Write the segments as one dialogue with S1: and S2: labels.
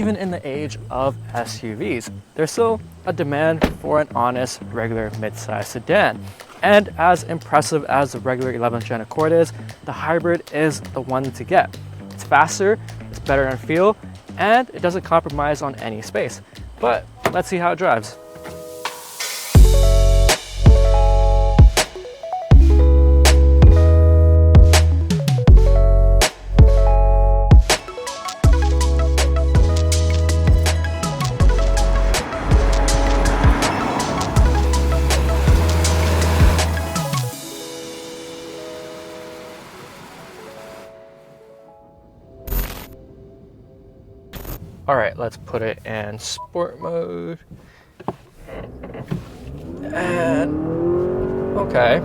S1: even in the age of SUVs, there's still a demand for an honest, regular mid-size sedan. And as impressive as the regular 11th gen Accord is, the hybrid is the one to get. It's faster, it's better in feel, and it doesn't compromise on any space. But let's see how it drives. All right, let's put it in sport mode. And okay,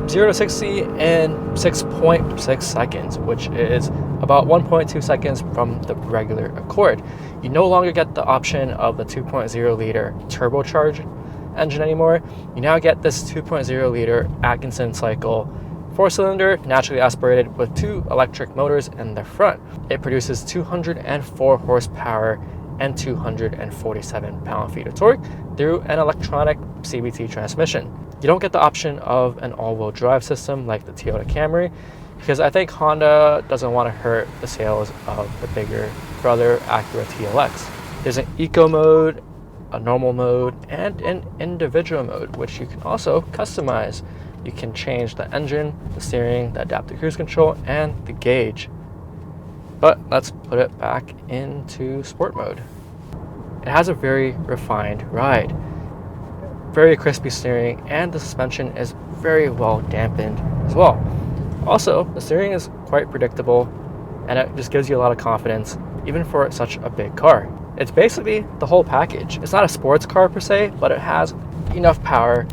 S1: 0 to 60 in 6.6 seconds, which is about 1.2 seconds from the regular Accord. You no longer get the option of the 2.0 liter turbocharged engine anymore. You now get this 2.0 liter Atkinson cycle 4-cylinder, naturally aspirated with 2 electric motors in the front. It produces 204 horsepower and 247 pound-feet of torque through an electronic CVT transmission. You don't get the option of an all-wheel drive system like the Toyota Camry, because I think Honda doesn't want to hurt the sales of the bigger brother Acura TLX. There's an eco mode, a normal mode, and an individual mode, which you can also customize. You can change the engine, the steering, the adaptive cruise control, and the gauge. But let's put it back into sport mode. It has a very refined ride, very crispy steering, and the suspension is very well dampened as well. Also, the steering is quite predictable, and it just gives you a lot of confidence, even for such a big car. It's basically the whole package. It's not a sports car per se, but it has enough power,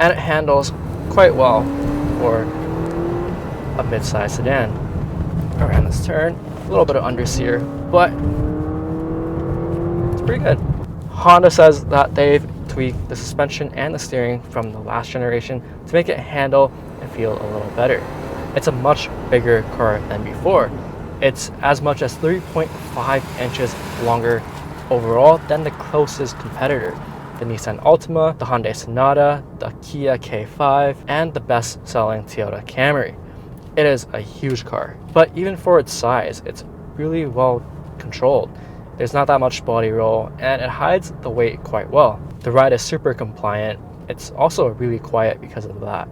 S1: and it handles quite well for a mid-size sedan. Around this turn, a little bit of understeer, but it's pretty good. Honda says that they've tweaked the suspension and the steering from the last generation to make it handle and feel a little better. It's a much bigger car than before. It's as much as 3.5 inches longer overall than the closest competitor, the Nissan Altima, the Hyundai Sonata, the Kia K5, and the best-selling Toyota Camry. It is a huge car, but even for its size, it's really well controlled. There's not that much body roll, and it hides the weight quite well. The ride is super compliant. It's also really quiet because of that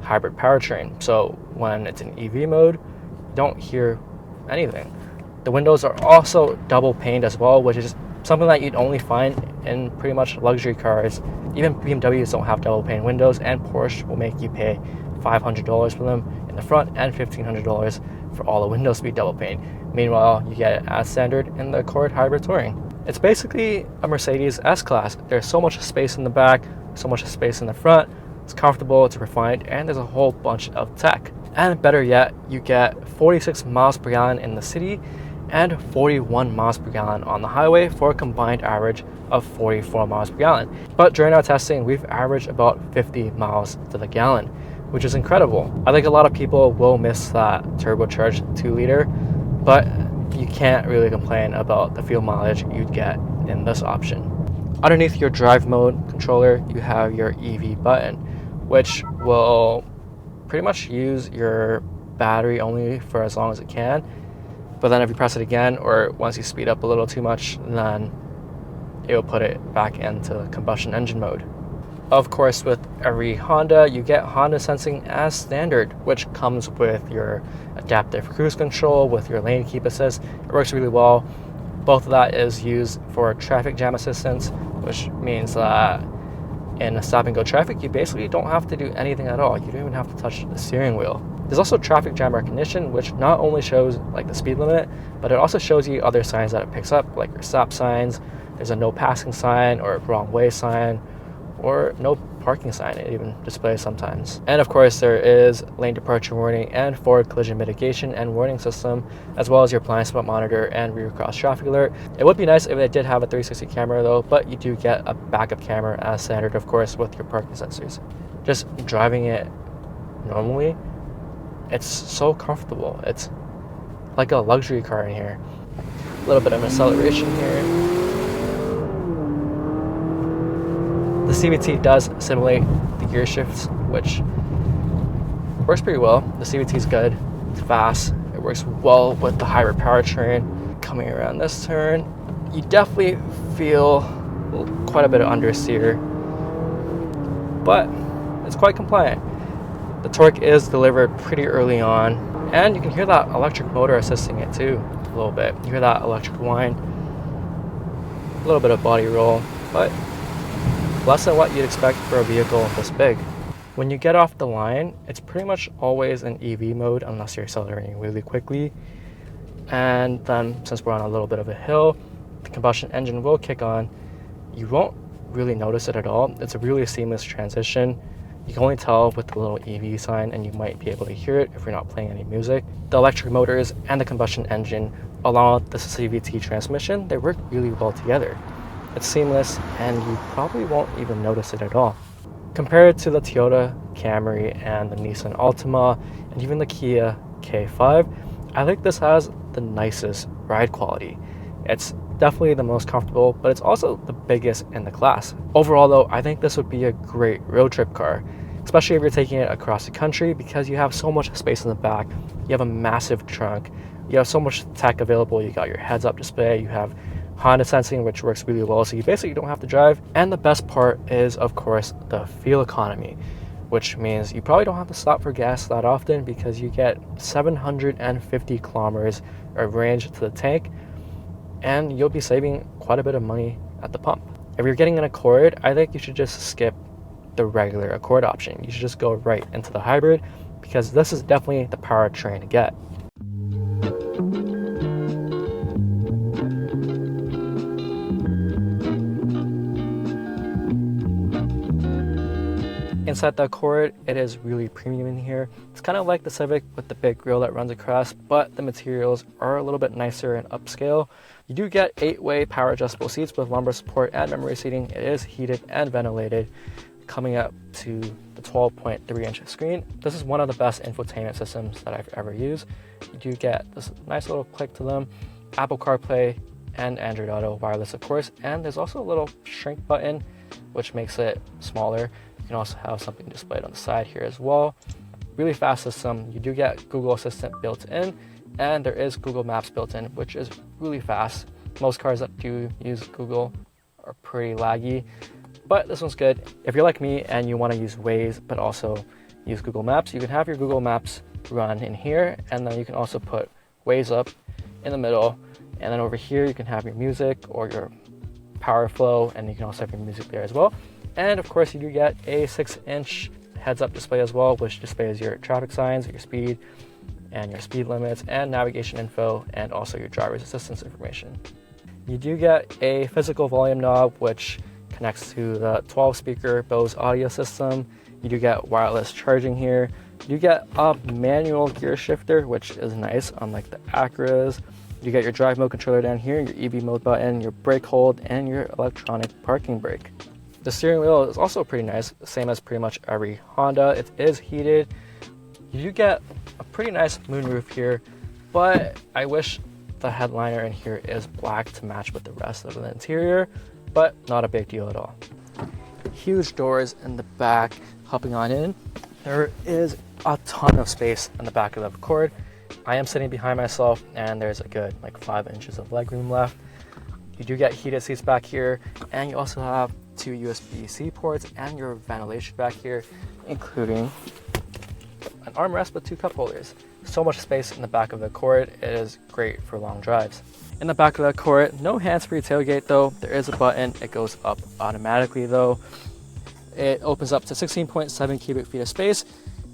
S1: hybrid powertrain, so when it's in EV mode, you don't hear anything. The windows are also double paned as well, which is something that you'd only find in pretty much luxury cars. Even BMWs don't have double pane windows, and Porsche will make you pay $500 for them in the front and $1,500 for all the windows to be double pane. Meanwhile, you get it as standard in the Accord Hybrid Touring. It's basically a Mercedes S-Class. There's so much space in the back, so much space in the front. It's comfortable, it's refined, and there's a whole bunch of tech. And better yet, you get 46 miles per gallon in the city and 41 miles per gallon on the highway for a combined average of 44 miles per gallon. But during our testing, we've averaged about 50 miles to the gallon, which is incredible. I think a lot of people will miss that turbocharged 2-liter, but you can't really complain about the fuel mileage you'd get in this option. Underneath your drive mode controller, you have your EV button, which will pretty much use your battery only for as long as it can. But then if you press it again, or once you speed up a little too much, then it will put it back into combustion engine mode. Of course, with every Honda, you get Honda sensing as standard, which comes with your adaptive cruise control, with your lane keep assist. It works really well. Both of that is used for traffic jam assistance, which means that in a stop and go traffic, you basically don't have to do anything at all. You don't even have to touch the steering wheel. There's also traffic jam recognition, which not only shows like the speed limit, but it also shows you other signs that it picks up, like your stop signs. There's a no passing sign or a wrong way sign, or no parking sign. It even displays sometimes. And of course, there is lane departure warning and forward collision mitigation and warning system, as well as your blind spot monitor and rear cross traffic alert. It would be nice if they did have a 360 camera though, but you do get a backup camera as standard, of course, with your parking sensors. Just driving it normally, it's so comfortable. It's like a luxury car in here. little bit of acceleration here. The CVT does simulate the gear shifts, which works pretty well. The CVT is good, it's fast, it works well with the hybrid powertrain. Coming around this turn, you definitely feel quite a bit of understeer, but it's quite compliant. The torque is delivered pretty early on, and you can hear that electric motor assisting it too a little bit. You hear that electric whine, a little bit of body roll, but less than what you'd expect for a vehicle this big. When you get off the line, it's pretty much always in EV mode unless you're accelerating really quickly. And then since we're on a little bit of a hill, the combustion engine will kick on. You won't really notice it at all. It's a really seamless transition. You can only tell with the little EV sign, and you might be able to hear it if you're not playing any music. The electric motors and the combustion engine, along with the CVT transmission, they work really well together. It's seamless, and you probably won't even notice it at all. Compared to the Toyota Camry and the Nissan Altima, and even the Kia K5, I think this has the nicest ride quality. It's definitely the most comfortable, but it's also the biggest in the class. Overall though, I think this would be a great road trip car, especially if you're taking it across the country, because you have so much space in the back, you have a massive trunk, you have so much tech available. You got your heads-up display, you have Honda sensing, which works really well, so you basically don't have to drive. And the best part is, of course, the fuel economy, which means you probably don't have to stop for gas that often, because you get 750 kilometers of range to the tank, and you'll be saving quite a bit of money at the pump. If you're getting an Accord, I think you should just skip the regular Accord option. You should just go right into the hybrid, because this is definitely the powertrain to get. Inside the Accord, it is really premium in here. It's kind of like the Civic with the big grille that runs across, but the materials are a little bit nicer and upscale. You do get 8-way power adjustable seats with lumbar support and memory seating. It is heated and ventilated, coming up to the 12.3-inch screen. This is one of the best infotainment systems that I've ever used. You do get this nice little click to them, Apple CarPlay and Android Auto wireless, of course, and there's also a little shrink button, which makes it smaller. You can also have something displayed on the side here as well. Really fast system. You do get Google Assistant built in, and there is Google Maps built in, which is really fast. Most cars that do use Google are pretty laggy, but this one's good. If you're like me and you want to use Waze but also use Google Maps, you can have your Google Maps run in here, and then you can also put Waze up in the middle, and then over here you can have your music or your power flow, and you can also have your music there as well. And of course you do get a 6-inch heads-up display as well, which displays your traffic signs, your speed, and your speed limits, and navigation info, and also your driver's assistance information. You do get a physical volume knob, which connects to the 12-speaker Bose audio system. You do get wireless charging here. You get a manual gear shifter, which is nice, unlike the Acuras. You get your drive mode controller down here, your EV mode button, your brake hold, and your electronic parking brake. The steering wheel is also pretty nice, same as pretty much every Honda. It is heated. You do get a pretty nice moonroof here, but I wish the headliner in here is black to match with the rest of the interior, but not a big deal at all. Huge doors in the back. Hopping on in, there is a ton of space in the back of the Accord. I am sitting behind myself, and there's a good 5 inches of legroom left. You do get heated seats back here, and you also have 2 USB-C ports and your ventilation back here, including an armrest with 2 cup holders. So much space in the back of the Accord. It is great for long drives. In the back of the Accord, no hands-free tailgate though. There is a button. It goes up automatically though. It opens up to 16.7 cubic feet of space.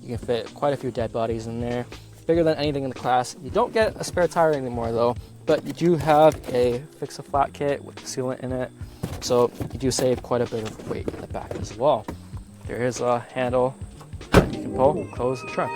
S1: You can fit quite a few dead bodies in there. Bigger than anything in the class. You don't get a spare tire anymore though, but you do have a fix-a-flat kit with sealant in it. So you do save quite a bit of weight in the back as well. There is a handle that you can pull and close the trunk.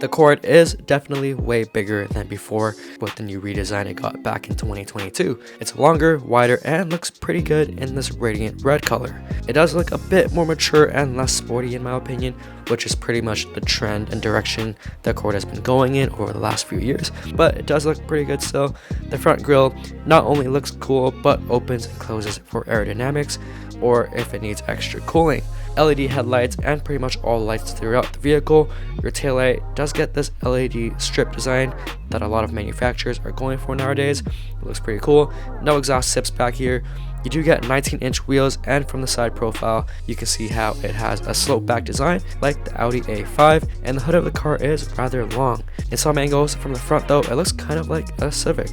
S1: The The Accord is definitely way bigger than before with the new redesign it got back in 2022. It's longer, wider, and looks pretty good in this radiant red color. It does look a bit more mature and less sporty in my opinion, which is pretty much the trend and direction the Accord has been going in over the last few years, but it does look pretty good still. The front grille not only looks cool, but opens and closes for aerodynamics, or if it needs extra cooling. LED headlights and pretty much all lights throughout the vehicle. Your taillight does get this LED strip design that a lot of manufacturers are going for nowadays. It looks pretty cool. No exhaust tips back here. You do get 19-inch wheels, and from the side profile you can see how it has a slope back design like the Audi A5, and the hood of the car is rather long. In some angles from the front though, it looks kind of like a Civic.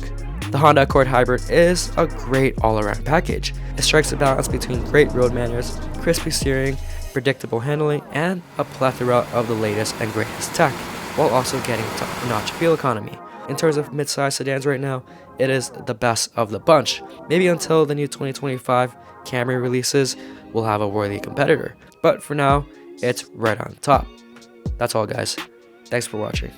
S1: The Honda Accord Hybrid is a great all-around package. It strikes a balance between great road manners, crispy steering, predictable handling, and a plethora of the latest and greatest tech, while also getting top-notch fuel economy. In terms of mid-size sedans right now, it is the best of the bunch. Maybe until the new 2025 Camry releases, we'll have a worthy competitor. But for now, it's right on top. That's all guys. Thanks for watching.